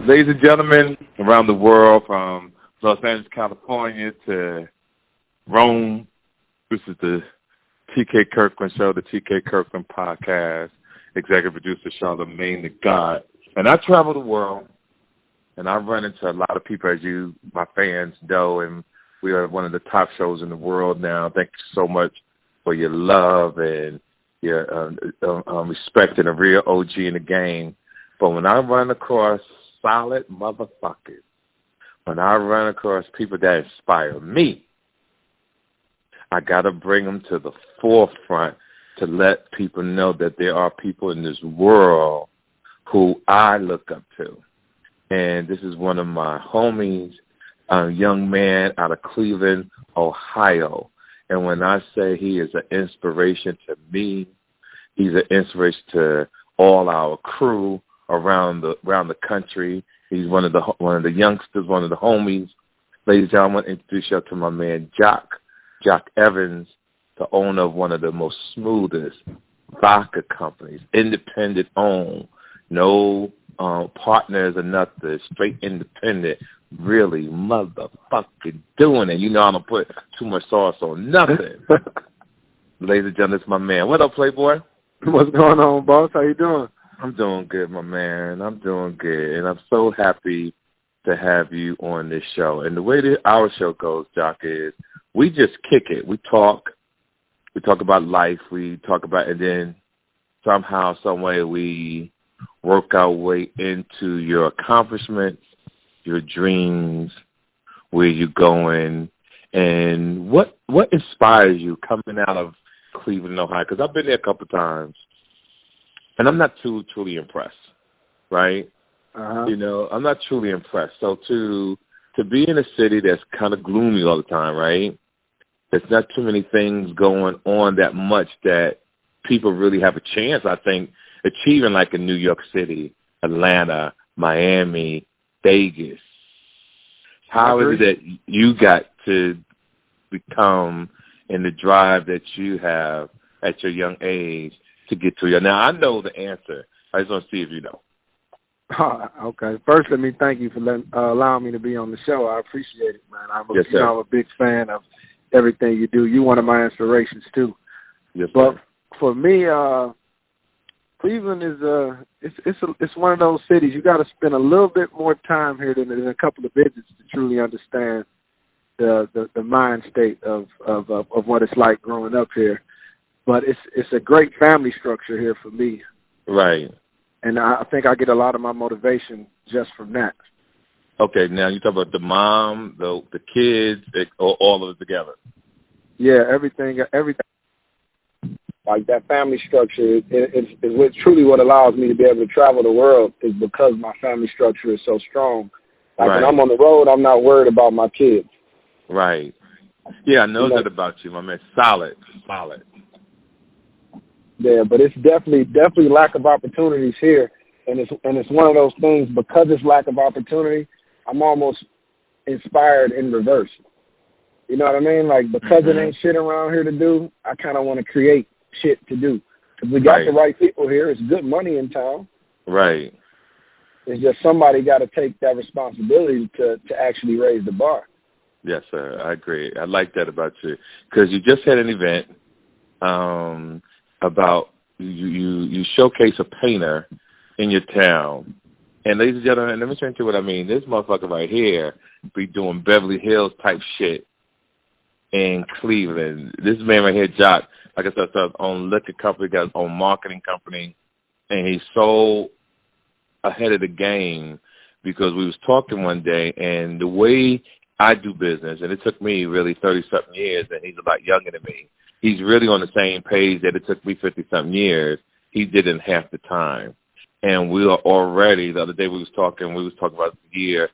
Ladies and gentlemen around the world, from Los Angeles, California to Rome, this is the TK Kirkland Show, the TK Kirkland Podcast. Executive producer Charlamagne the God. And I travel the world, and I run into a lot of people, as you, my fans, know, and we are one of the top shows in the world now. Thank you so much for your love and your respect and a real OG in the game. But when I run across solid motherfuckers, when I run across people that inspire me, I got to bring them to the forefront to let people know that there are people in this world who I look up to. And this is one of my homies, a young man out of Cleveland, Ohio. And when I say he is an inspiration to me, he's an inspiration to all our crew around the country. He's one of the youngsters, one of the homies. Ladies and gentlemen, I want to introduce you to my man Jock Evans, the owner of one of the most smoothest vodka companies, independent owned, no partners or nothing, straight independent, really motherfucking doing it. You know I don't put too much sauce on nothing. Ladies and gentlemen, it's my man. What up, Playboy? What's going on, boss? How you doing? I'm doing good, my man. I'm doing good, and I'm so happy to have you on this show. And the way that our show goes, Jock, is we just kick it. We talk about life. We talk about, and then somehow, some way, we work our way into your accomplishments, your dreams, where you're going, and what inspires you coming out of Cleveland, Ohio? Because I've been there a couple of times, and I'm not truly impressed, right? Uh-huh. You know, I'm not truly impressed. So to be in a city that's kind of gloomy all the time, right? There's not too many things going on that much that people really have a chance, I think, achieving, like in New York City, Atlanta, Miami, Vegas. How is it that you got to become in the drive that you have at your young age to get to your? Now, I know the answer. I just want to see if you know. Okay. First, let me thank you for allowing me to be on the show. I appreciate it, man. I'm a big fan of everything you do. You're one of my inspirations, too. Yes, but sir. For me, Cleveland is it's one of those cities you got to spend a little bit more time here than a couple of visits to truly understand the mind state of what it's like growing up here. But it's a great family structure here for me. Right. And I think I get a lot of my motivation just from that. Okay, now you talk about the mom, the kids, all of it together. Yeah, everything. Like that family structure is truly what allows me to be able to travel the world, is because my family structure is so strong. Like right. When I'm on the road, I'm not worried about my kids. Right. Yeah, I know that about you, my man. Solid. Yeah, but it's definitely lack of opportunities here, and it's one of those things, because it's lack of opportunity, I'm almost inspired in reverse. You know what I mean? Like, because it ain't shit around here to do, I kind of want to create shit to do. Because we got the right people here. It's good money in town. Right. It's just somebody got to take that responsibility to actually raise the bar. Yes, sir. I agree. I like that about you. Because you just had an event about you showcase a painter in your town. And ladies and gentlemen, let me turn to what I mean. This motherfucker right here be doing Beverly Hills type shit in Cleveland. This man right here, Jock, like I said, his own liquor company, got his own marketing company, and he's so ahead of the game because we was talking one day, and the way I do business, and it took me really 30-something years, and he's a lot younger than me. He's really on the same page that it took me 50-something years. He did in half the time. And we are already, the other day we was talking about the year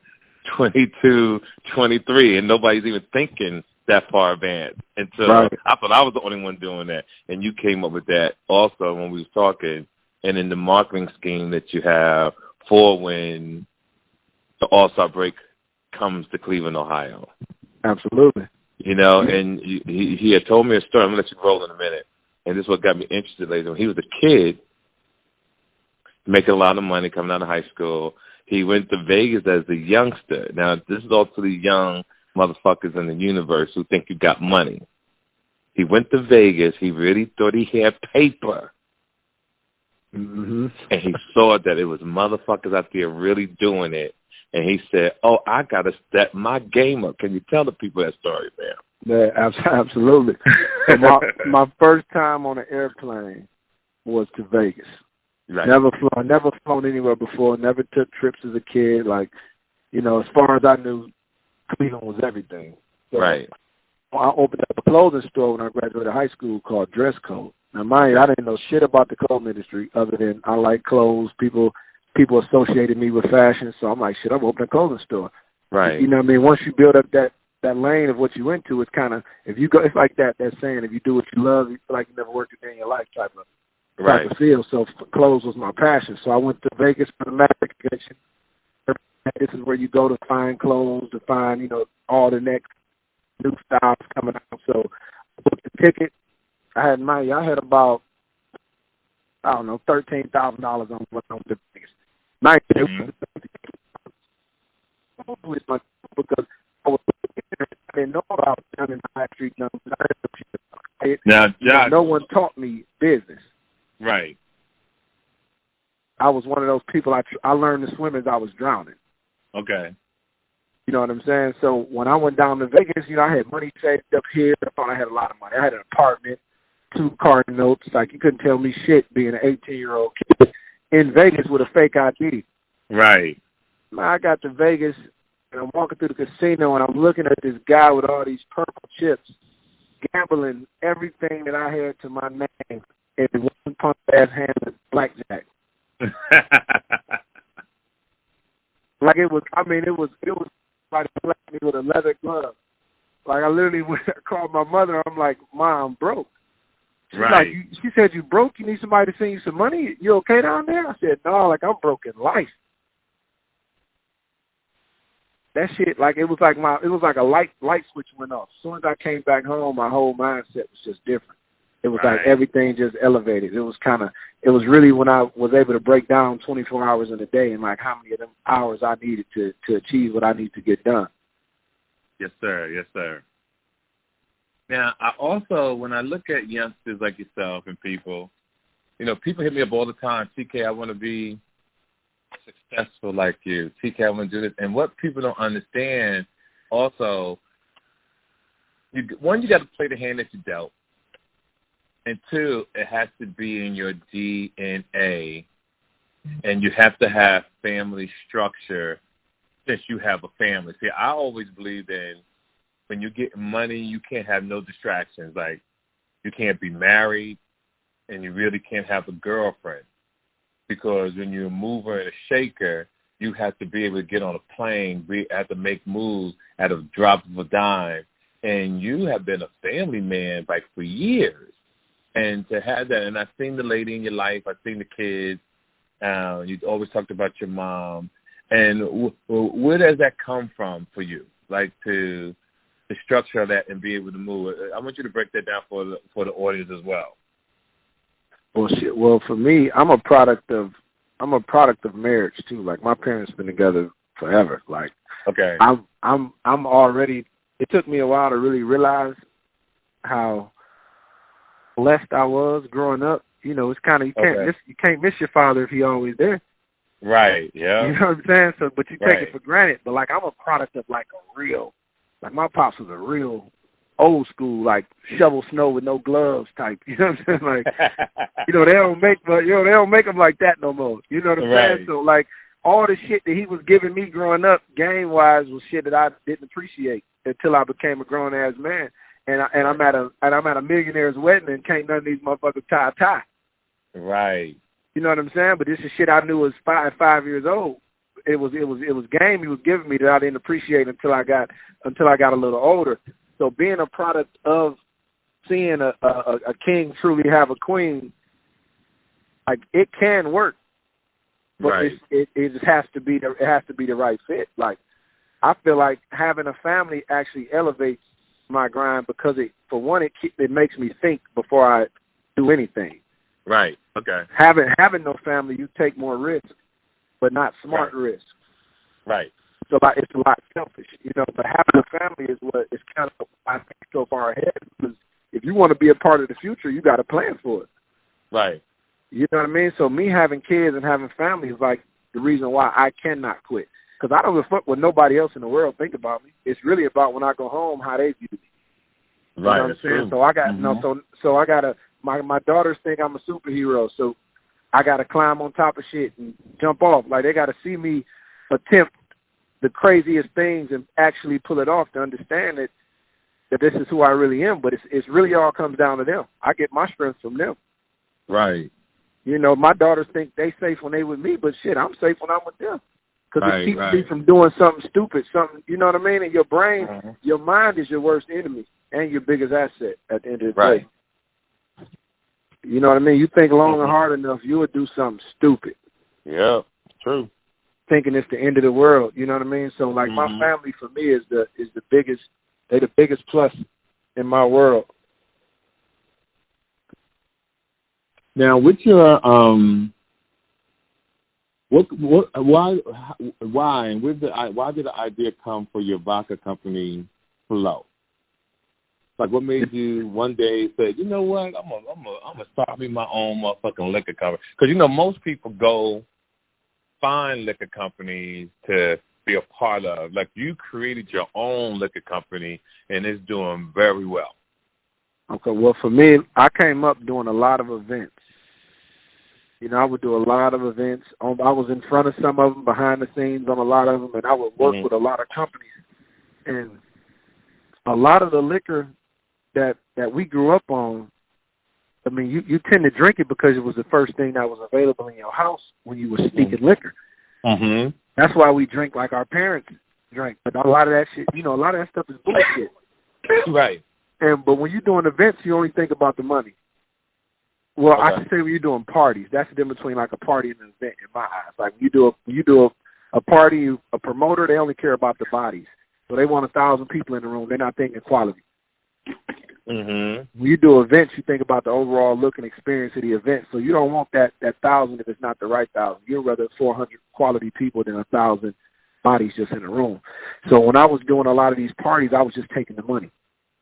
22, 23, and nobody's even thinking that far advanced until I thought I was the only one doing that. And you came up with that also when we was talking, and in the marketing scheme that you have for when the All-Star break comes to Cleveland, Ohio. Absolutely. You know, and he had told me a story. I'm going to let you roll in a minute. And this is what got me interested later. When he was a kid, making a lot of money coming out of high school, He went to Vegas as a youngster. Now, this is all to the young motherfuckers in the universe who think you got money. He went to Vegas. He really thought he had paper. Mm-hmm. And he saw that it was motherfuckers out there really doing it. And he said, oh, I got to step my game up. Can you tell the people that story, man? Yeah, absolutely. my first time on an airplane was to Vegas. Right. Never flown anywhere before. Never took trips as a kid. Like, you know, as far as I knew, Cleveland was everything. So right. I opened up a clothing store when I graduated high school called Dress Code. Now, mind you, I didn't know shit about the clothing industry other than I like clothes. People associated me with fashion, so I'm like, shit, I'm opening a clothing store. Right. You know what I mean? Once you build up that lane of what you into, it's kind of, if you go, it's like that saying, if you do what you love, you feel like you never worked a day in your life type of feel. So clothes was my passion. So I went to Vegas for the Magic Convention. This is where you go to find clothes, to find, you know, all the next new styles coming out. So I booked the ticket. I had about, I don't know, $13,000 on what I went to Vegas. Because I didn't know about down in High Street numbers. Now, Josh, no one taught me business. Right. I was one of those people, I learned to swim as I was drowning. Okay. You know what I'm saying? So when I went down to Vegas, you know, I had money saved up here. I thought I had a lot of money. I had an apartment, 2 car notes. Like, you couldn't tell me shit being an 18-year-old kid in Vegas with a fake ID. Right. I got to Vegas, and I'm walking through the casino, and I'm looking at this guy with all these purple chips, gambling everything that I had to my name in one punk-ass hand of blackjack. Like, it was like me with a leather glove. Like, I literally called my mother. I'm like, Mom, I'm broke. She's like, she said, you broke? You need somebody to send you some money? You okay down there? I said, no, like, I'm broke in life. That shit, like, it was like a light switch went off. As soon as I came back home, my whole mindset was just different. It was like everything just elevated. It was really when I was able to break down 24 hours in a day and like how many of them hours I needed to achieve what I need to get done. Yes, sir. Yes, sir. Now, I also, when I look at youngsters like yourself and people, you know, people hit me up all the time, TK, I want to be successful like you. TK, I want to do this. And what people don't understand also, you got to play the hand that you dealt. And 2, it has to be in your DNA, and you have to have family structure since you have a family. See, I always believed in when you get money, you can't have no distractions. Like, you can't be married, and you really can't have a girlfriend. Because when you're a mover and a shaker, you have to be able to get on a plane, have to make moves at a drop of a dime. And you have been a family man, like, for years. And to have that, and I've seen the lady in your life, I've seen the kids, you always talked about your mom. And where does that come from for you? Like, to the structure of that and be able to move. I want you to break that down for the audience as well. Well, shit. Well, for me, I'm a product of marriage too. Like, my parents been together forever. Like, okay, I'm already. It took me a while to really realize how blessed I was growing up. You know, it's kind of you can't miss your father if he always there. Right. Yeah. You know what I'm saying? So, but you take it for granted. But like, I'm a product of like a real, like, my pops was a real old school, like, shovel snow with no gloves type. You know what I'm saying? Like, you know, they don't make them like that no more. You know what I'm saying? So like, all the shit that he was giving me growing up, game wise, was shit that I didn't appreciate until I became a grown ass man. And I'm at a millionaire's wedding and can't none of these motherfuckers tie. Right. You know what I'm saying? But this is shit I knew was 5 years old. It was game he was giving me that I didn't appreciate until I got a little older. So being a product of seeing a king truly have a queen, like, it can work, but it just has to be the right fit. Like, I feel like having a family actually elevates my grind because it makes me think before I do anything. Right. Okay. Having no family, you take more risks, but not smart risks. Right. So like it's a lot selfish, you know. But having a family is what is kind of I think so far ahead because if you want to be a part of the future, you got to plan for it. Right. You know what I mean? So me having kids and having family is like the reason why I cannot quit. Because I don't give a fuck what nobody else in the world think about me. It's really about when I go home how they view me. You know what I'm saying? True. So I got so I gotta my daughters think I'm a superhero, so I gotta climb on top of shit and jump off. Like they gotta see me attempt the craziest things and actually pull it off to understand that this is who I really am. But it's really all comes down to them. I get my strength from them. Right. You know, my daughters think they safe when they with me, but shit, I'm safe when I'm with them. Because it keeps me from doing something stupid, you know what I mean? And your brain, your mind is your worst enemy and your biggest asset at the end of the day. You know what I mean? You think long and hard enough, you would do something stupid. Yeah, true. Thinking it's the end of the world, you know what I mean? So like my family for me is the biggest, they the biggest plus in my world. Now, with your why did the idea come for your vodka company, Floh? Like, what made you one day say, you know what, I'm gonna start me my own motherfucking liquor company? Because you know most people go find liquor companies to be a part of. Like you created your own liquor company and it's doing very well. Okay, well for me, I came up doing a lot of events. You know, I would do a lot of events. I was in front of some of them, behind the scenes on a lot of them, and I would work with a lot of companies. And a lot of the liquor that we grew up on, I mean, you tend to drink it because it was the first thing that was available in your house when you were sneaking liquor. Mm-hmm. That's why we drink like our parents drank. But a lot of that shit, you know, a lot of that stuff is bullshit. Right. But when you're doing events, you only think about the money. Well, I should say when you're doing parties, that's the difference between like a party and an event in my eyes. Like when you do a party, a promoter, they only care about the bodies. So they want 1,000 people in the room. They're not thinking quality. Mm-hmm. When you do events, you think about the overall look and experience of the event. So you don't want that 1,000 if it's not the right 1,000. You'd rather 400 quality people than 1,000 bodies just in a room. So when I was doing a lot of these parties, I was just taking the money.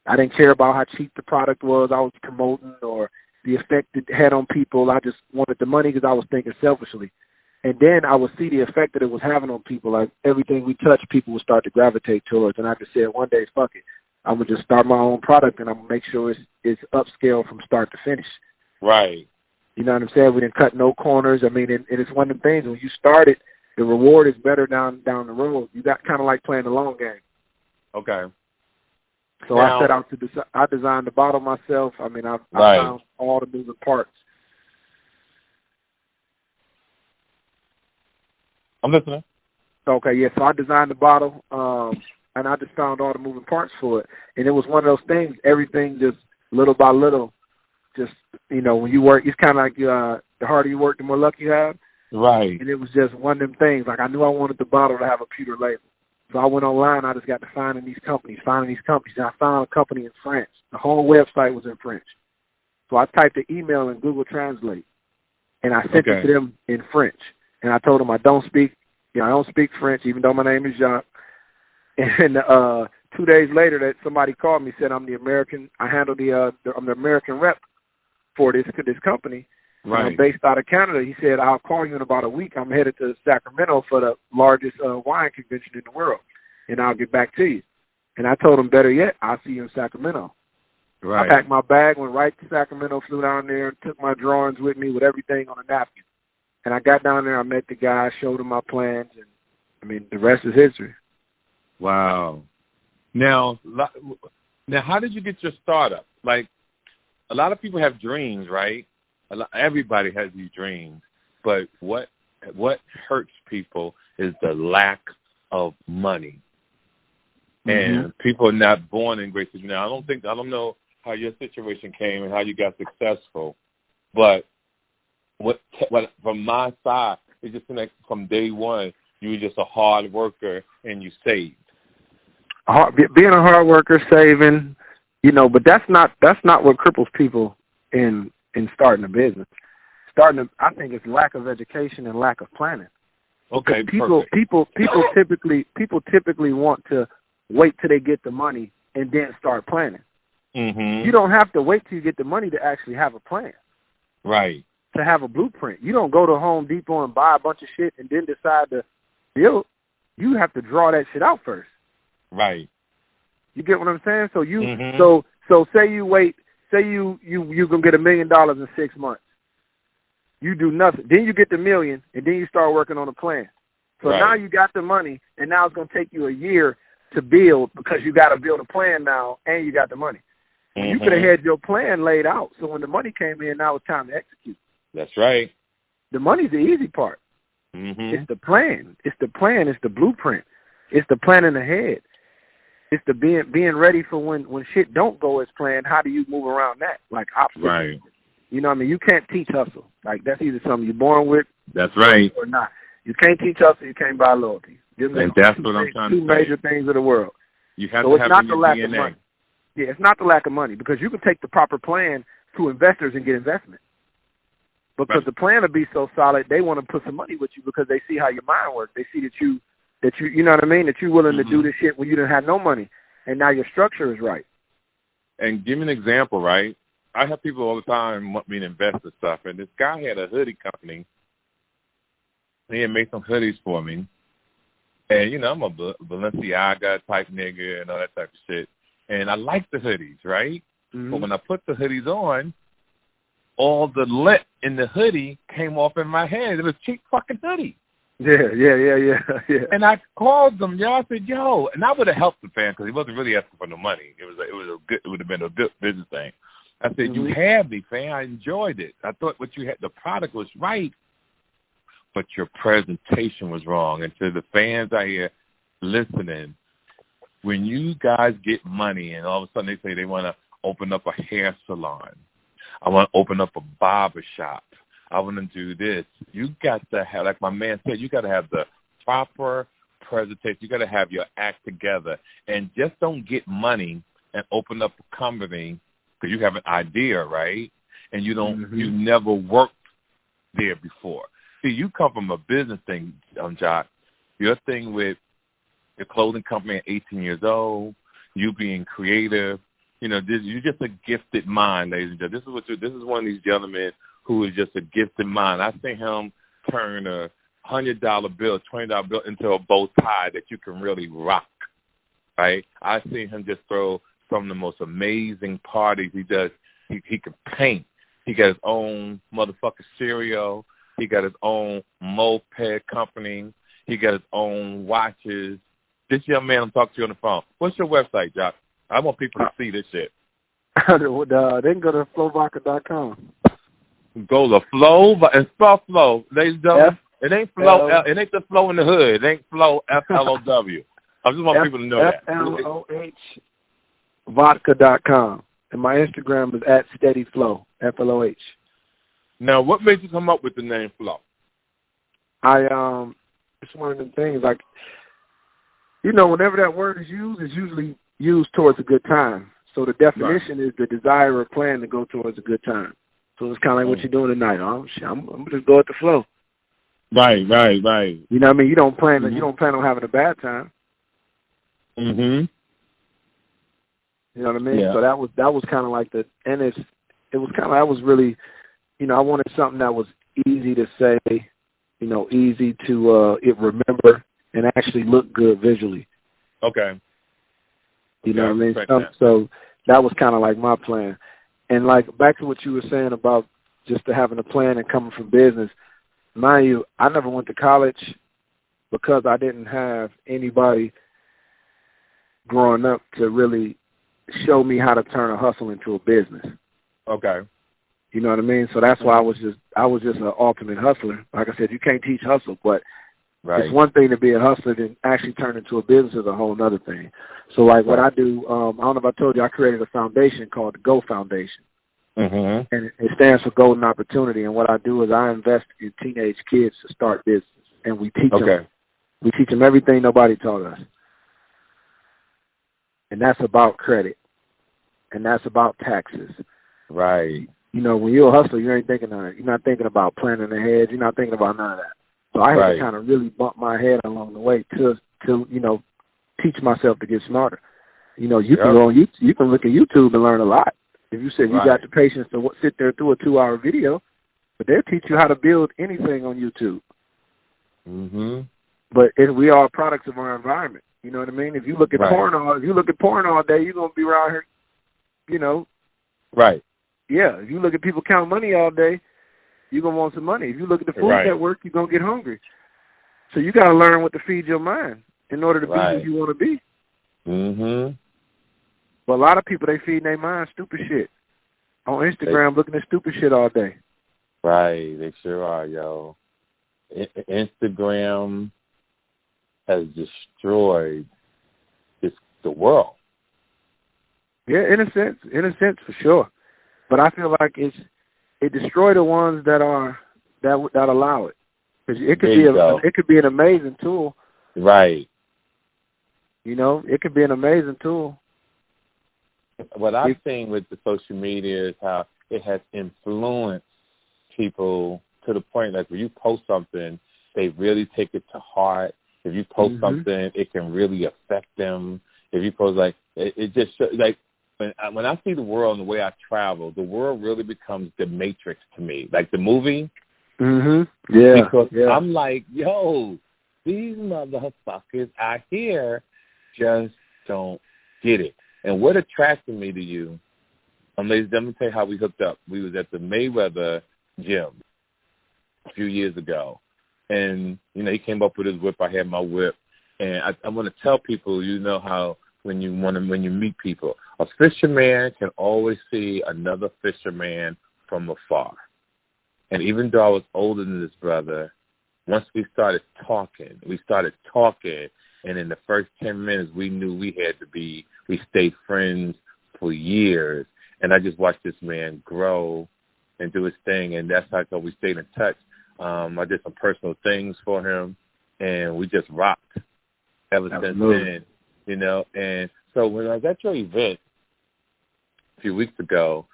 I didn't care about how cheap the product was I was promoting or the effect it had on people. I just wanted the money because I was thinking selfishly. And then I would see the effect that it was having on people. Like everything we touched, people would start to gravitate towards. And I just said, one day, fuck it. I'm going to just start my own product and I'm going to make sure it's upscale from start to finish. Right. You know what I'm saying? We didn't cut no corners. I mean, and it's one of the things, when you start it, the reward is better down the road. You got kind of like playing the long game. Okay. So now, I set out to I designed the bottle myself. I mean, I found all the moving parts. I'm listening. Okay, yeah. So I designed the bottle, and I just found all the moving parts for it. And it was one of those things. Everything just little by little. Just you know, when you work, it's kind of like the harder you work, the more luck you have. Right. And it was just one of them things. Like I knew I wanted the bottle to have a pewter label. So I went online. I just got to finding these companies. And I found a company in French. The whole website was in French. So I typed the email in Google Translate, and I sent it to them in French. And I told them I don't speak French, even though my name is Jacques. And 2 days later, that somebody called me, said I'm the American. I handle I'm the American rep for this company. Right. I'm based out of Canada. He said, I'll call you in about a week. I'm headed to Sacramento for the largest wine convention in the world, and I'll get back to you. And I told him, better yet, I'll see you in Sacramento. Right. I packed my bag, went right to Sacramento, flew down there, took my drawings with me with everything on a napkin. And I got down there, I met the guy, showed him my plans, and, I mean, the rest is history. Wow. Now, how did you get your startup? Like, a lot of people have dreams, right? Everybody has these dreams, but what hurts people is the lack of money. And people are not born in great situations. Now, I don't know how your situation came and how you got successful, but what from my side, it just seemed like from day one you were just a hard worker and you saved. Being a hard worker, saving, you know, but that's not what cripples people in starting a business. I think it's lack of education and lack of planning. Okay, people typically want to wait till they get the money and then start planning. Mm-hmm. You don't have to wait till you get the money to actually have a plan. Right. To have a blueprint. You don't go to Home Depot and buy a bunch of shit and then decide to build. You have to draw that shit out first. Right. You get what I'm saying? So you Mm-hmm. so say you wait, say you gonna get $1 million in 6 months. You do nothing. Then you get the $1 million and then you start working on a plan. So right. now you got the money and now it's gonna take you a year to build because you gotta build a plan now and you got the money. Mm-hmm. You could have had your plan laid out. So when the money came in, now it's time to execute. That's right. The money's the easy part. Mm-hmm. It's the plan. It's the plan. It's the blueprint. It's the planning ahead. It's the being ready for when shit don't go as planned. How do you move around that? Like obstacles. Right. You know what I mean? You can't teach hustle. Like that's either something you're born with. That's right. Or not. You can't teach hustle. You can't buy loyalty. And that's what I'm trying to say. Two major things of the world. You have so to have it's not the lack DNA. of money. Yeah, it's not the lack of money because you can take the proper plan to investors and get investment. Because the plan will be so solid, they want to put some money with you because they see how your mind works. They see that you you know what I mean, that you're willing mm-hmm. to do this shit when you didn't have no money, and now your structure is right. And give me an example, right? I have people all the time want me to invest in stuff, and this guy had a hoodie company. He had made some hoodies for me, and you know I'm a Balenciaga type nigga and all that type of shit, and I like the hoodies, right? Mm-hmm. But when I put the hoodies on, all the lint in the hoodie came off in my head. It was a cheap fucking hoodie. Yeah. And I called them, I said, yo, and I would have helped the fan because he wasn't really asking for no money. It would have been a good business thing. I said, mm-hmm. you had me, fan. I enjoyed it. I thought what you had, the product was right, but your presentation was wrong. And to the fans out here listening, when you guys get money and all of a sudden they say they want to open up a hair salon, I want to open up a barber shop, I want to do this. You got to have, like my man said, you got to have the proper presentation. You got to have your act together. And just don't get money and open up a company because you have an idea, right? And you don't, mm-hmm. you never worked there before. See, you come from a business thing, Jock. Your thing with your clothing company at 18 years old, you being creative, you know, you're just a gifted mind, ladies and gentlemen. This is one of these gentlemen who is just a gifted mind. I seen him turn a $100 bill, $20 bill into a bow tie that you can really rock, right? I seen him just throw some of the most amazing parties. He does. He can paint. He got his own motherfucking cereal. He got his own moped company. He got his own watches. This young man I'm talking to you on the phone. What's your website, Jock? I want people to see this shit. They can go to FlohVodka.com. Go to Floh and spell Floh, ladies and gentlemen. It ain't Floh. It ain't the Floh in the hood. It ain't Floh FLOW. I just want people to know that. FLOH Vodka.com. And my Instagram is @SteadyFlow, FLOH. Now, what made you come up with the name Floh? It's one of the things, like, you know, whenever that word is used, it's usually used towards a good time. So the definition is the desire or plan to go towards a good time. So it's kind of like what you're doing tonight. I'm going to just go with the flow. Right. You know what I mean? You don't plan on having a bad time. Mhm. You know what I mean? Yeah. So that was kind of like that was really, you know, I wanted something that was easy to say, you know, easy to remember and actually look good visually. Okay. You know what I mean? So that was kind of like my plan. And like back to what you were saying about just having a plan and coming from business, mind you, I never went to college because I didn't have anybody growing up to really show me how to turn a hustle into a business. Okay. You know what I mean? So that's why I was just an ultimate hustler. Like I said, you can't teach hustle, but it's one thing to be a hustler and actually turn into a business is a whole other thing. So like what I do, I don't know if I told you, I created a foundation called the Go Foundation. Mm-hmm. And it stands for Golden Opportunity. And what I do is I invest in teenage kids to start business. And we teach them everything nobody taught us. And that's about credit. And that's about taxes. Right. You know, when you're a hustler, you ain't thinking of it. You're not thinking about planning ahead. You're not thinking about none of that. So I had to kind of really bump my head along the way to teach myself to get smarter. You can go on YouTube, you can look at YouTube and learn a lot. If you said you got the patience to sit there through a 2-hour video, but they'll teach you how to build anything on YouTube. But we are products of our environment. You know what I mean? If you look at porn all day, you're gonna be around here, Right. Yeah. If you look at people count money all day, you're gonna want some money. If you look at the Food Network, you're gonna get hungry. So you gotta learn what to feed your mind in order to be who you want to be. But a lot of people, they feed their mind stupid shit on Instagram, looking at stupid shit all day. Right, they sure are, yo. Instagram has destroyed the world. Yeah, in a sense, for sure. But I feel like it destroyed the ones that allow it. 'Cause it could be an amazing tool. Right. It could be an amazing tool. What I've seen with the social media is how it has influenced people to the point that when you post something, they really take it to heart. If you post something, it can really affect them. If you post it just like when I see the world and the way I travel, the world really becomes the Matrix to me, like the movie. Yeah. Because I'm like, yo, these motherfuckers out here just don't get it. And what attracted me to you, ladies, let me tell you how we hooked up. We was at the Mayweather gym a few years ago. And, he came up with his whip. I had my whip. And I want to tell people, how when you meet people, a fisherman can always see another fisherman from afar. And even though I was older than this brother, once we started talking, and in the first 10 minutes, we knew we stayed friends for years. And I just watched this man grow and do his thing, and that's how we stayed in touch. I did some personal things for him, and we just rocked ever since then, And so when I was at your event a few weeks ago,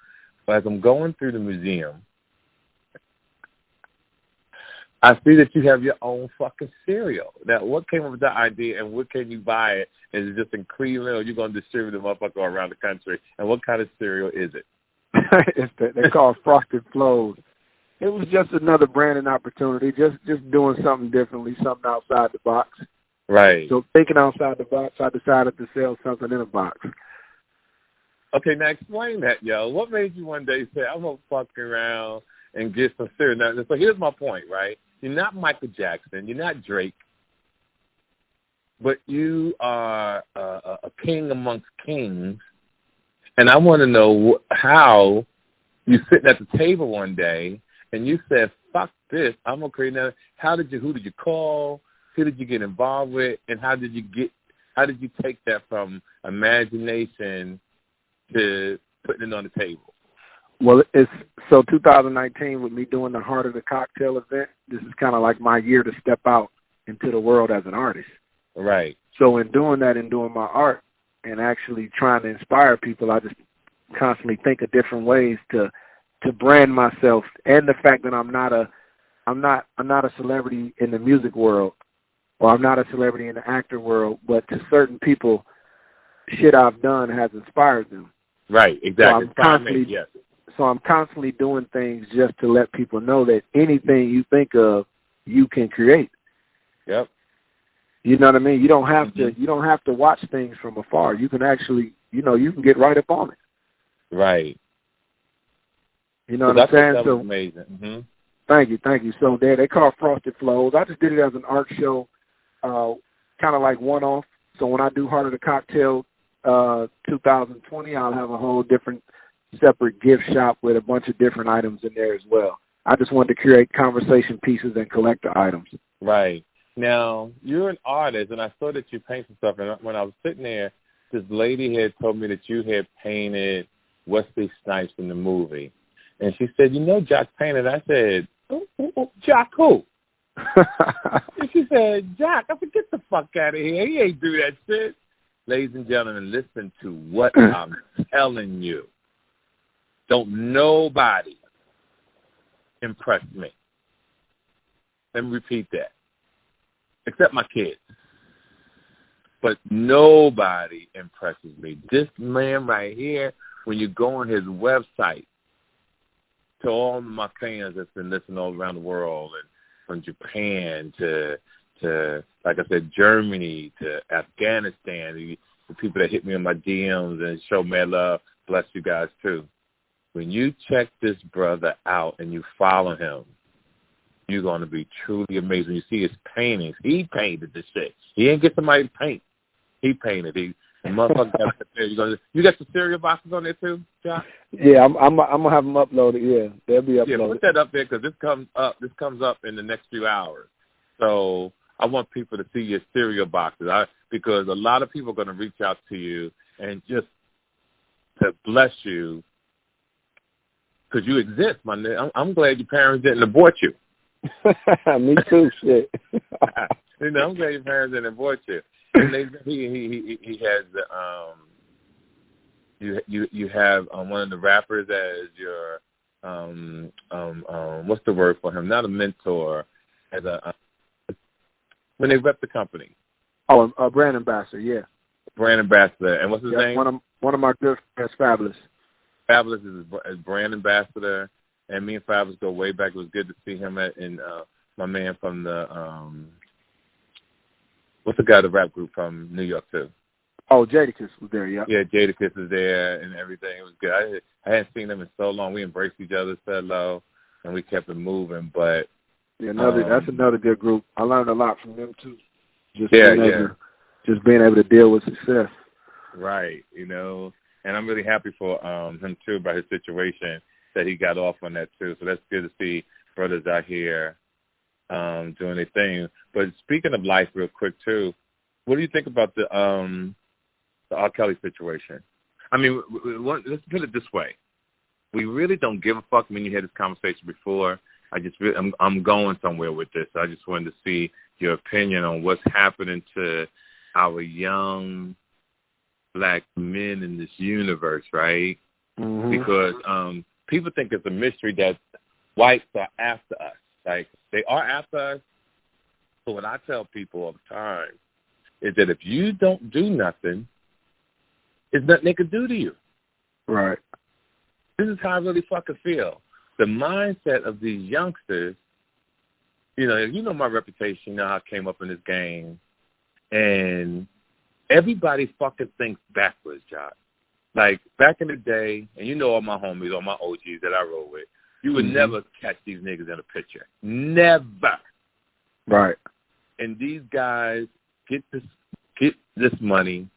as I'm going through the museum, I see that you have your own fucking cereal. Now, what came up with that idea, and where can you buy it? Is it just in Cleveland, or are you going to distribute the motherfucker around the country? And what kind of cereal is it? They're called Frosted Flows. It was just another branding opportunity, just doing something differently, something outside the box. Right. So thinking outside the box, I decided to sell something in a box. Okay, now explain that, yo. What made you one day say, I'm going to fuck around and get some cereal? Now, so here's my point, right? You're not Michael Jackson. You're not Drake. But you are a king amongst kings. And I want to know how you sitting at the table one day and you said, fuck this, I'm going to create another. Who did you call? Who did you get involved with? And how did you take that from imagination to putting it on the table? Well, it's 2019 with me doing the Heart of the Cocktail event. This is kind of like my year to step out into the world as an artist. Right. So in doing that and doing my art and actually trying to inspire people, I just constantly think of different ways to brand myself, and the fact that I'm not a celebrity in the music world, or I'm not a celebrity in the actor world, but to certain people, shit I've done has inspired them. Right, exactly. So I'm constantly doing things just to let people know that anything you think of, you can create. Yep. You know what I mean? You don't have to watch things from afar. You can actually, you can get right up on it. Right. You know what I'm saying? That was amazing. Mm-hmm. Thank you. So they call Frosted Flows. I just did it as an art show, kind of like one-off. So when I do Heart of the Cocktail 2020, I'll have a whole different separate gift shop with a bunch of different items in there as well. I just wanted to create conversation pieces and collector items. Right. Now, you're an artist, and I saw that you paint some stuff. And when I was sitting there, this lady had told me that you had painted Wesley Snipes in the movie. And she said, Jock painted. I said, Jock who? And she said, Jock. I said, get the fuck out of here. He ain't do that shit. Ladies and gentlemen, listen to what I'm telling you. Don't nobody impress me. Let me repeat that. Except my kids. But nobody impresses me. This man right here, when you go on his website, to all of my fans that's been listening all around the world, and from Japan to like I said, Germany to Afghanistan, the people that hit me in my DMs and show mad love, bless you guys too. When you check this brother out and you follow him, you're going to be truly amazed. When you see his paintings, he painted this shit. He didn't get somebody to paint. He painted. The motherfucker got there. You got the cereal boxes on there too, John? Yeah, I'm gonna have them uploaded. Yeah, they'll be uploaded. Yeah, put that up there because this comes up in the next few hours. So I want people to see your cereal boxes because a lot of people are going to reach out to you and just to bless you because you exist, my nigga. I'm glad your parents didn't abort you. Me too, shit. I'm glad your parents didn't abort you. And he has you have one of the rappers as your what's the word for him? Not a mentor, as a when they rep the company. Oh, a brand ambassador, yeah. Brand ambassador, and what's his name? One of my good friends, Fabulous. Fabulous is brand ambassador, and me and Fabulous go way back. It was good to see him and my man from the what's the guy, the rap group from New York too? Oh, Jadakiss was there, yeah. Yeah, Jadakiss was there and everything. It was good. I hadn't seen them in so long. We embraced each other, said hello, and we kept it moving. But yeah, that's another good group. I learned a lot from them too. Just being able to deal with success. Right, and I'm really happy for him too about his situation that he got off on that too. So that's good to see brothers out here doing their thing. But speaking of life, real quick too, what do you think about the R. Kelly situation? I mean, let's put it this way: we really don't give a fuck. I mean, you had this conversation before. I'm going somewhere with this. I just wanted to see your opinion on what's happening to our young black men in this universe, right? Mm-hmm. Because people think it's a mystery that whites are after us. Like, they are after us. So what I tell people all the time is that if you don't do nothing, there's nothing they can do to you. Right. This is how I really fucking feel. The mindset of these youngsters, you know my reputation, you know how I came up in this game, and everybody fucking thinks backwards, Josh. Like, back in the day, and you know all my homies, all my OGs that I roll with, you would never catch these niggas in a picture. Never. Right. And these guys get this money.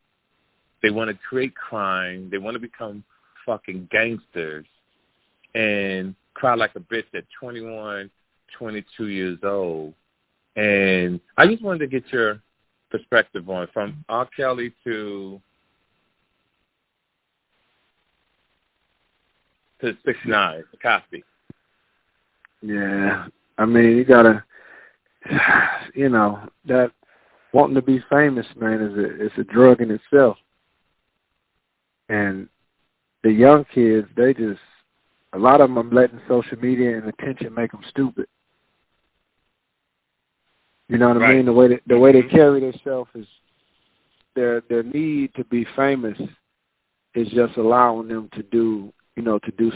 They want to create crime. They want to become fucking gangsters and cry like a bitch at 21, 22 years old. And I just wanted to get your perspective on from R. Kelly to 6ix9ine, Cosby. Yeah, I mean, you gotta, that wanting to be famous, man, it's a drug in itself. And the young kids, a lot of them are letting social media and attention make them stupid. You know what I mean? The way they carry themselves is their need to be famous is just allowing them to do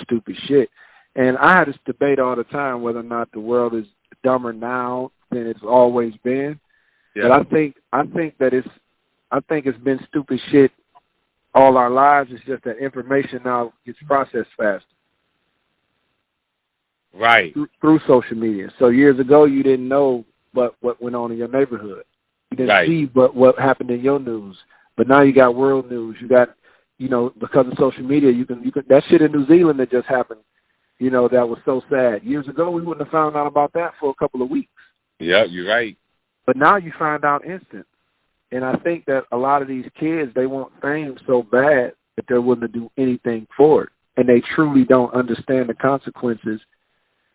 stupid shit. And I had this debate all the time whether or not the world is dumber now than it's always been. Yeah. But I think it's been stupid shit all our lives. It's just that information now gets processed faster. Right. Through social media. So years ago you didn't know what went on in your neighborhood. You didn't see what happened in your news. But now you got world news. You got, because of social media, you can that shit in New Zealand that just happened, that was so sad. Years ago we wouldn't have found out about that for a couple of weeks. Yeah, you're right. But now you find out instant. And I think that a lot of these kids, they want fame so bad that they're willing to do anything for it. And they truly don't understand the consequences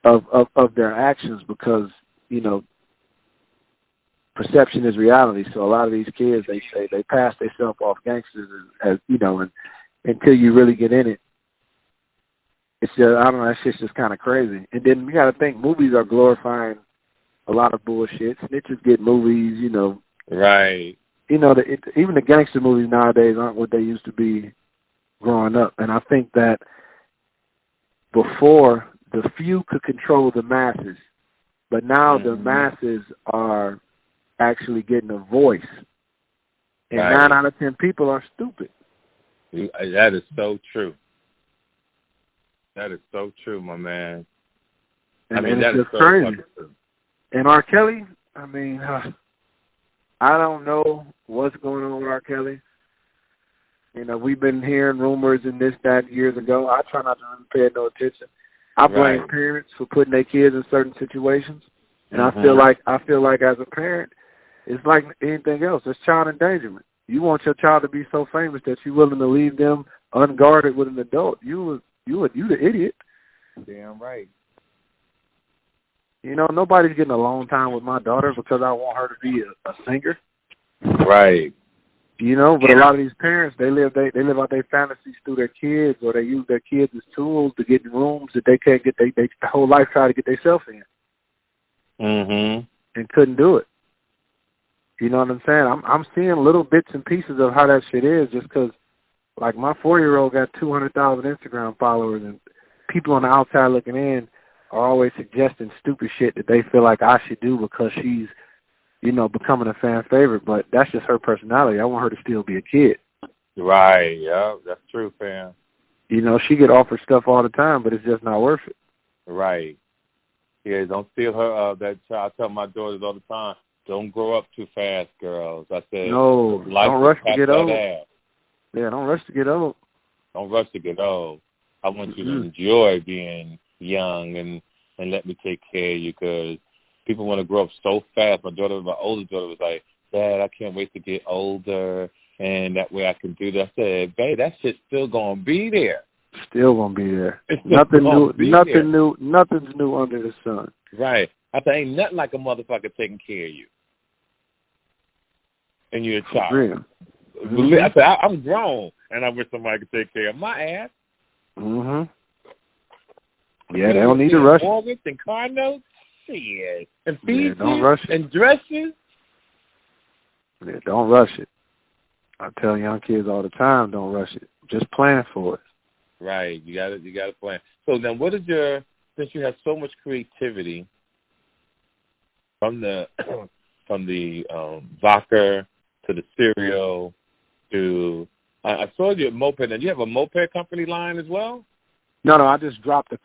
of their actions because, perception is reality. So a lot of these kids, they say they pass themselves off gangsters as and until you really get in it, it's just, I don't know, that shit's just kind of crazy. And then you got to think movies are glorifying a lot of bullshit. Snitches get movies, you know. Right. You know, even the gangster movies nowadays aren't what they used to be growing up. And I think that before, the few could control the masses, but now the masses are actually getting a voice. And 9 out of 10 people are stupid. That is so true. That is so true, my man. And, I mean, that is so crazy. true. And R. Kelly, I mean, I don't know what's going on with R. Kelly. You know, we've been hearing rumors and this, that years ago. I try not to really pay no attention. I blame parents for putting their kids in certain situations. And I feel like as a parent, it's like anything else. It's child endangerment. You want your child to be so famous that you're willing to leave them unguarded with an adult. You the idiot. Damn right. You know, nobody's getting alone time with my daughter because I want her to be a singer. Right. You know, but a lot of these parents, they live out their fantasies through their kids, or they use their kids as tools to get in rooms that they can't get. They the whole life try to get themselves in. And couldn't do it. You know what I'm saying? I'm seeing little bits and pieces of how that shit is, just because, like, my 4-year-old got 200,000 Instagram followers, and people on the outside looking in are always suggesting stupid shit that they feel like I should do because she's, you know, becoming a fan favorite. But that's just her personality. I want her to still be a kid. Right. Yeah, that's true, fam. You know, she get offered stuff all the time, but it's just not worth it. Right. Yeah, don't steal her. That child. I tell my daughters all the time, don't grow up too fast, girls. I said, no, don't rush to get old. Yeah, don't rush to get old. Don't rush to get old. I want you to enjoy being young and let me take care of you, because people want to grow up so fast. My older daughter was like, Dad, I can't wait to get older, and that way I can do that. I said, babe, that shit's still going to be there. Still going to be there. Nothing's new under the sun. Right. I said, ain't nothing like a motherfucker taking care of you. And you're a child. Real. I said, I'm grown, and I wish somebody could take care of my ass. Yeah, they don't need to rush. Mortgage and car notes, shit, and fees, don't rush it. and dresses. Yeah, don't rush it. I tell young kids all the time, don't rush it. Just plan for it. Right, you got to plan. So then, what is since you have so much creativity from the vodka to the cereal to I saw you at moped, and you have a moped company line as well? No, I just dropped a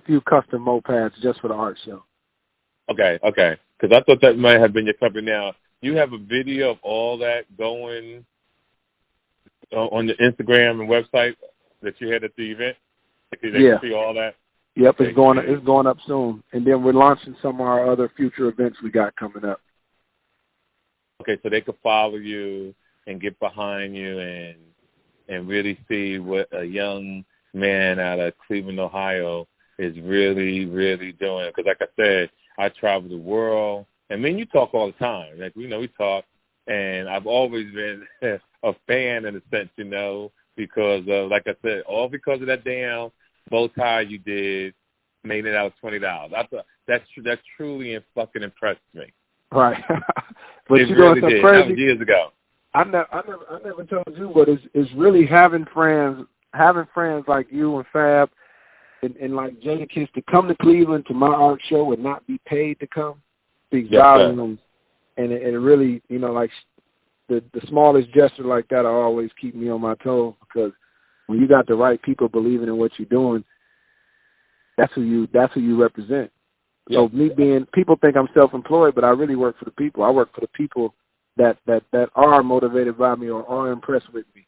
few custom mopeds just for the art show. Okay, because I thought that might have been your company. Now, you have a video of all that going on your Instagram and website that you had at the event? They can see all that? Yep, it's going up soon. And then we're launching some of our other future events we got coming up. Okay, so they could follow you and get behind you and really see what a young man out of Cleveland, Ohio is really, really doing. Because like I said, I travel the world. And me and you talk all the time. Like, we talk. And I've always been a fan in a sense, because like I said, all because of that damn bow tie you did, made it out $20. I thought that truly fucking impressed me. Right. But it really did. Crazy, that was years ago. I never told you, but it's really having friends like you and Fab and like Jadakiss to come to Cleveland to my art show and not be paid to come. Speaks volumes, and it really, like the smallest gesture like that will always keep me on my toes, because when you got the right people believing in what you're doing, that's who you represent. Yeah. So people think I'm self-employed, but I really work for the people. I work for the people that are motivated by me or are impressed with me.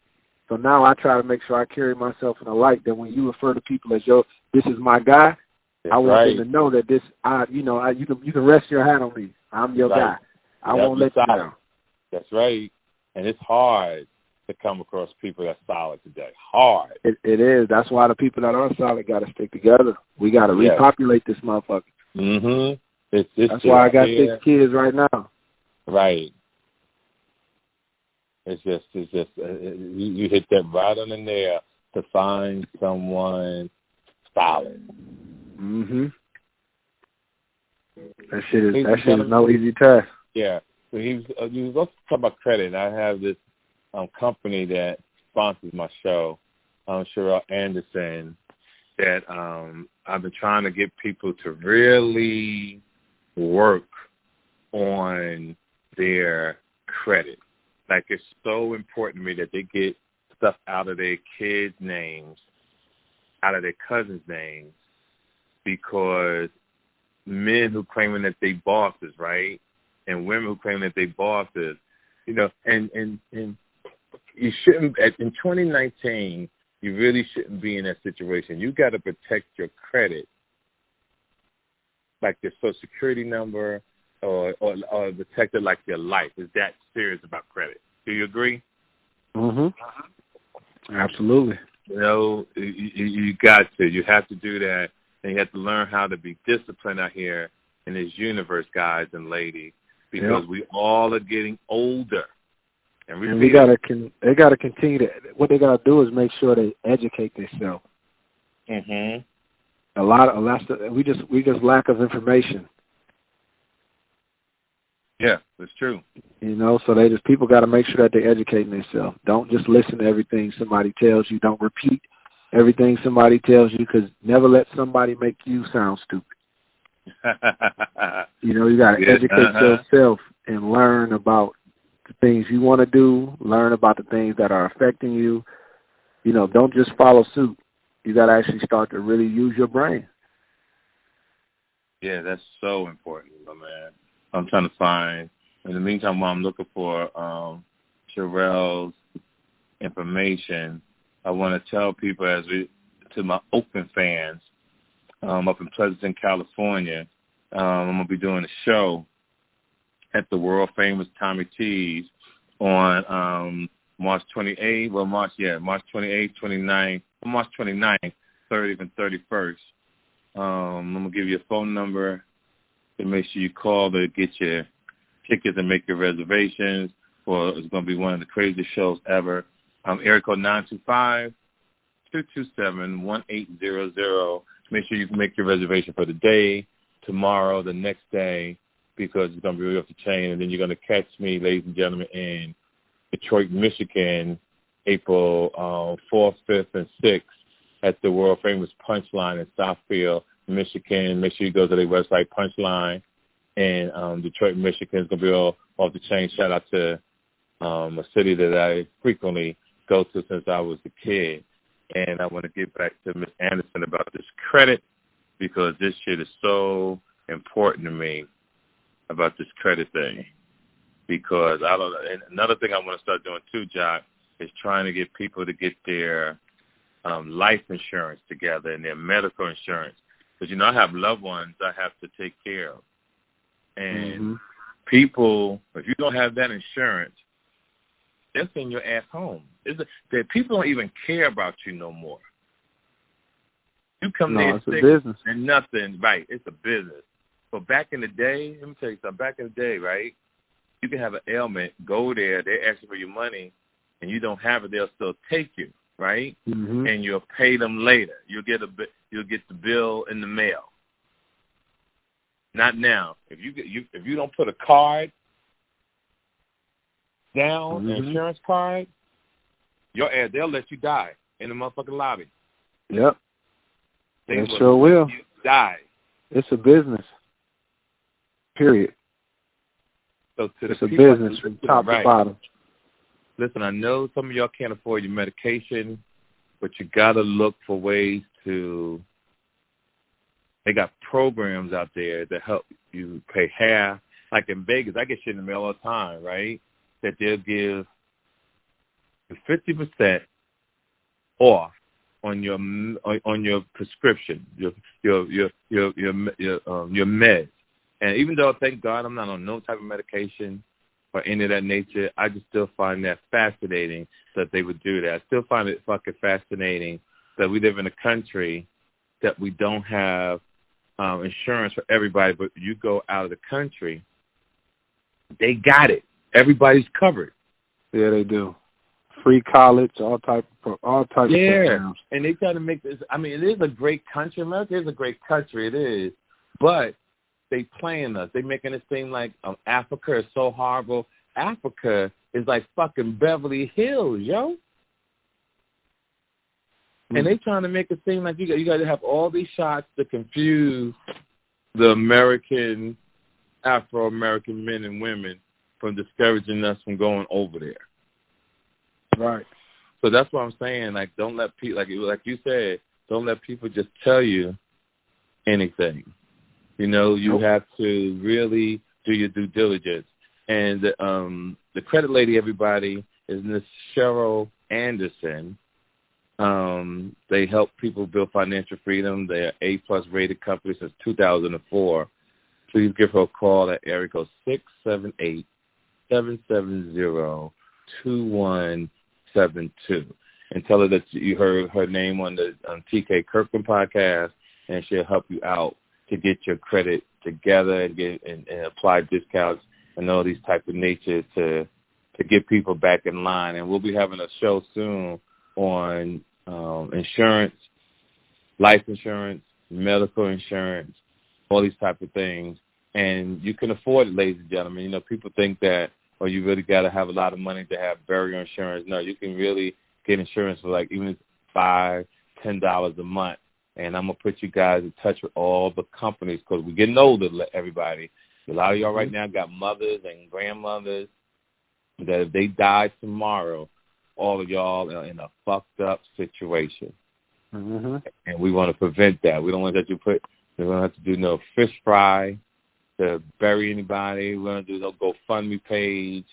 So now I try to make sure I carry myself in a light that when you refer to people as this is my guy, I want them to know that you can rest your hat on me. I'm your guy. I won't let you down. That's right. And it's hard to come across people that's solid today. Hard. It is. That's why the people that are solid got to stick together. We got to repopulate this motherfucker. That's why I got 6 kids right now. Right. It's just you hit that right on in there to find someone solid. That shit is no easy task. Yeah. So he was also talking about credit. I have this company that sponsors my show, Sherelle Anderson, that I've been trying to get people to really work on their credit. Like, it's so important to me that they get stuff out of their kids' names, out of their cousins' names, because men who claiming that they bosses, right, and women who claim that they bosses, you know, and you shouldn't, in 2019, you really shouldn't be in that situation. You got to protect your credit, like your Social Security number, or protect it like your life. Is that serious about credit? Do you agree? Absolutely. You know, you got to. You have to do that, and you have to learn how to be disciplined out here in this universe, guys and ladies, because we all are getting older. And they gotta continue to. What they gotta do is make sure they educate themselves. We just lack of information. Yeah, that's true. You know, so people got to make sure that they're educating themselves. Don't just listen to everything somebody tells you. Don't repeat everything somebody tells you, because never let somebody make you sound stupid. You know, you got to educate yourself and learn about the things you want to do, learn about the things that are affecting you. You know, don't just follow suit. You got to actually start to really use your brain. Yeah, that's so important, my man. I'm trying to find, in the meantime, while I'm looking for Sherelle's information, I want to tell people, to my open fans up in Pleasanton, California, I'm going to be doing a show at the world famous Tommy T's on March 28th, March 28th, 29th, March 29th, 30th, and 31st. I'm going to give you a phone number to make sure you call to get your tickets and make your reservations, for it's going to be one of the craziest shows ever. Area code 925-227-1800. Make sure you can make your reservation for the day, tomorrow, the next day, because it's going to be really off the chain. And then you're going to catch me, ladies and gentlemen, in Detroit, Michigan, April 4th, 5th, and 6th at the world famous Punchline in Southfield, Michigan. Make sure you go to their website, Punchline, and Detroit, Michigan is going to be all off the chain. Shout out to a city that I frequently go to since I was a kid. And I want to get back to Ms. Anderson about this credit, because this shit is so important to me about this credit thing. Because and another thing I want to start doing too, Jock, is trying to get people to get their life insurance together and their medical insurance. Because, you know, I have loved ones I have to take care of. And people, if you don't have that insurance, they'll send your ass home. That people don't even care about you no more. You come there sick and nothing, right? It's a business. But back in the day, let me tell you something. Back in the day, right? You can have an ailment, go there, they ask you for your money, and you don't have it, they'll still take you, right? And you'll pay them later. You'll get the bill in the mail. Not now. If you don't put a card down, an insurance card, your ass, they'll let you die in the motherfucking lobby. Yep. They sure will. You die. It's a business. Period. So it's a business from top to bottom. Listen, I know some of y'all can't afford your medication, but you got to look for ways to. They got programs out there that help you pay half. Like in Vegas, I get shit in the mail all the time, right? That they'll give 50% off on your prescription, your meds. And even though, thank God, I'm not on no type of medication or any of that nature, I just still find that fascinating that they would do that. I still find it fucking fascinating that we live in a country that we don't have insurance for everybody, but you go out of the country, they got it. Everybody's covered. Yeah, they do. Free college, all types of programs. And they try to make this. I mean, it is a great country. America is a great country. It is, but they playing us. They making it seem like Africa is so horrible. Africa is like fucking Beverly Hills, yo. And they trying to make it seem like you got to have all these shots to confuse the American, Afro-American men and women from discouraging us from going over there. Right. So that's what I'm saying. Like, don't let people, like you said, don't let people just tell you anything. You know, you have to really do your due diligence. And the credit lady, everybody, is Miss Cheryl Anderson. They help people build financial freedom. They're A+ rated company since 2004. Please give her a call at area code 678-770-2172 and tell her that you heard her name on the TK Kirkland podcast, and she'll help you out to get your credit together and get and apply discounts and all these type of nature to get people back in line. And we'll be having a show soon on insurance, life insurance, medical insurance, all these type of things. And you can afford it, ladies and gentlemen. You know, people think that, oh, you really got to have a lot of money to have burial insurance. No, you can really get insurance for like even $5, $10 a month. And I'm going to put you guys in touch with all the companies because we're getting older, everybody. A lot of y'all right now got mothers and grandmothers that if they died tomorrow, all of y'all are in a fucked up situation. Mm-hmm. And we want to prevent that. We don't want we don't have to do no fish fry to bury anybody. We don't do no GoFundMe page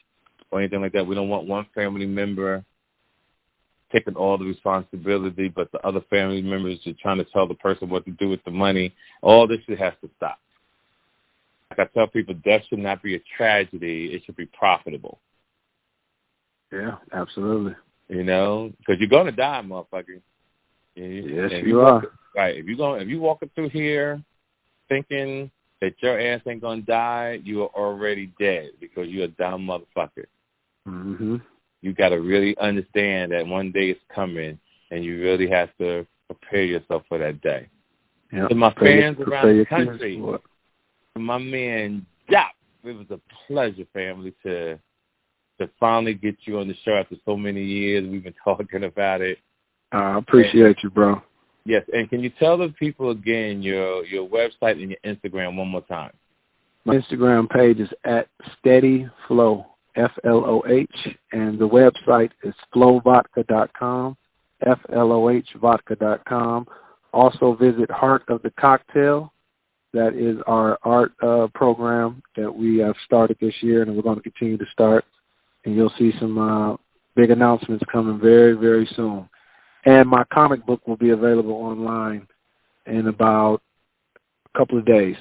or anything like that. We don't want one family member taking all the responsibility, but the other family members are trying to tell the person what to do with the money. All this shit has to stop. Like I tell people, death should not be a tragedy. It should be profitable. Yeah, absolutely. You know, because you're going to die, motherfucker. Yes, you are. Right. If you walking through here thinking that your ass ain't going to die, you are already dead because you're a dumb motherfucker. Mm-hmm. You got to really understand that one day is coming, and you really have to prepare yourself for that day. Yep. To my fans around the country, to my man, Jop, it was a pleasure, family, to finally get you on the show after so many years. We've been talking about it. I appreciate you, bro. Yes, and can you tell the people again your website and your Instagram one more time? My Instagram page is at Steady Floh, Floh, and the website is FlohVodka.com, FLOHVodka.com. Also visit Heart of the Cocktail. That is our art program that we have started this year, and we're going to continue to start. And you'll see some big announcements coming very, very soon. And my comic book will be available online in about a couple of days.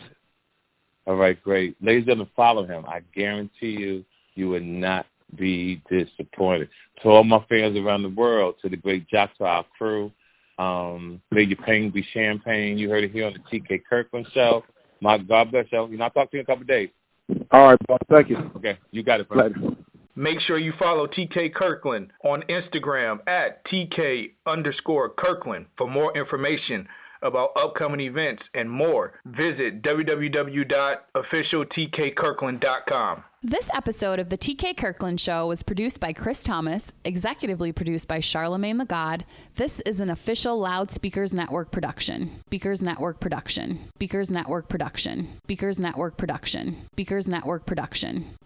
All right, great. Ladies and gentlemen, follow him. I guarantee you will not be disappointed. To all my fans around the world, to the great Jock, to our crew, may your pain be champagne. You heard it here on the TK Kirkland Show. My God bless you. I'll talk to you in a couple of days. All right, boss. Thank you. Okay, you got it, brother. Later. Make sure you follow TK Kirkland on Instagram at TK_Kirkland for more information about upcoming events and more. Visit www.officialtkkirkland.com. This episode of the TK Kirkland Show was produced by Chris Thomas, executively produced by Charlemagne the God. This is an official Loudspeakers Network production. Speakers Network production. Speakers Network production. Speakers Network production. Speakers Network production.